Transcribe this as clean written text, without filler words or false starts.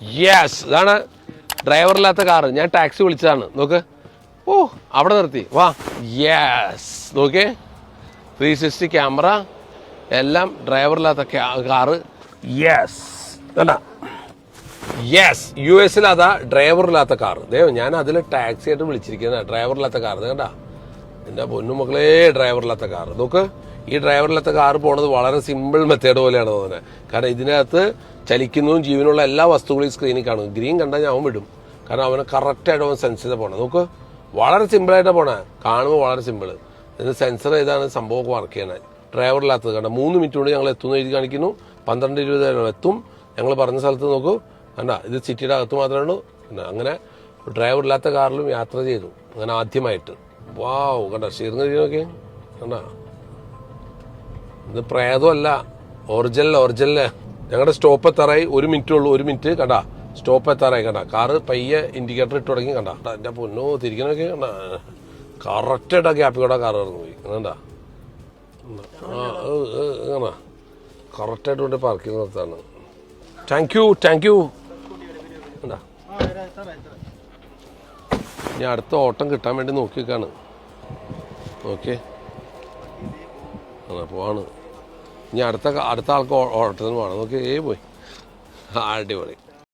Yes, ഇതാണ് ഡ്രൈവറില്ലാത്ത car. ഞാൻ taxi വിളിച്ചതാണ്. നോക്ക്, ഓ അവിടെ നിർത്തി, വാ. യെസ്, നോക്കേ, 360 ക്യാമറ, എല്ലാം ഡ്രൈവറില്ലാത്ത കാറ്. യെസ്, കണ്ട. യെസ്, US അതാ ഡ്രൈവറില്ലാത്ത കാറ്. ഞാൻ അതിൽ ടാക്സി ആയിട്ട് വിളിച്ചിരിക്കുന്ന ഡ്രൈവറില്ലാത്ത കാറ്. കണ്ട, എൻ്റെ പൊന്നുമക്കളെ, ഡ്രൈവറില്ലാത്ത കാറ്. നോക്ക്, ഈ ഡ്രൈവറില്ലാത്ത കാറ് പോണത് വളരെ സിമ്പിൾ മെത്തേഡ് പോലെയാണ് തോന്നുന്നത്. കാരണം ഇതിനകത്ത് ചലിക്കുന്നതും ജീവനുള്ള എല്ലാ വസ്തുക്കളും സ്ക്രീനിൽ കാണും. ഗ്രീൻ കണ്ടാൽ ഞാൻ അവൻ വിടും. കാരണം അവന് കറക്റ്റായിട്ട് അവൻ സെൻസ് ചെയ്താൽ പോണേ. നോക്ക്, വളരെ സിമ്പിളായിട്ടാണ് പോണേ. കാണുമ്പോൾ വളരെ സിമ്പിൾ. ഇതിന് സെൻസർ ചെയ്താണ് സംഭവമൊക്കെ വർക്ക് ചെയ്യണത്. ഡ്രൈവറില്ലാത്തത് കണ്ട 3 മിനിറ്റ് കൊണ്ട് ഞങ്ങൾ എത്തുന്ന എഴുതി കാണിക്കുന്നു. 12:20 എത്തും. ഞങ്ങൾ പറഞ്ഞ സ്ഥലത്ത് നോക്കൂ, കണ്ട, ഇത് സിറ്റിയുടെ അകത്ത് മാത്രമേ ഉള്ളൂ. അങ്ങനെ ഡ്രൈവറില്ലാത്ത കാറിലും യാത്ര ചെയ്തു, അങ്ങനെ ആദ്യമായിട്ട്. വാവ്, കണ്ട, സ്റ്റീറിംഗ് നോക്കിയേ, കണ്ട. ഇത് പ്രേതമല്ല, ഒറിജിനല്. ഞങ്ങളുടെ സ്റ്റോപ്പ് എത്താറായി. 1 മിനിറ്റ് ഉള്ളൂ, 1 മിനിറ്റ്. കണ്ട, സ്റ്റോപ്പ് എത്താറായി. കണ്ട, കാറ് പയ്യെ ഇൻഡിക്കേറ്റർ ഇട്ട് തുടങ്ങി. കണ്ട, എന്റെ പൊന്നോ, തിരിക്കണൊക്കെ കണ്ട, കറക്റ്റായിട്ട് ആ ഗ്യാപ്പിൽ കൂടെ കാറ് കടന്നു പോയി. കണ്ട, അങ്ങനെ കറക്റ്റായിട്ട് കൊണ്ട് പാർക്കിംഗ് നിർത്താണ്. Thank you. എന്താ ഞാൻ അടുത്ത ഓട്ടം കിട്ടാൻ വേണ്ടി നോക്കിക്കാണ്. ഓക്കെ, പോവാണ്. ഇനി അടുത്ത ആൾക്ക് ഓട്ടത്തിന് പോകണം. നോക്കി, പോയി. അടിപൊളി.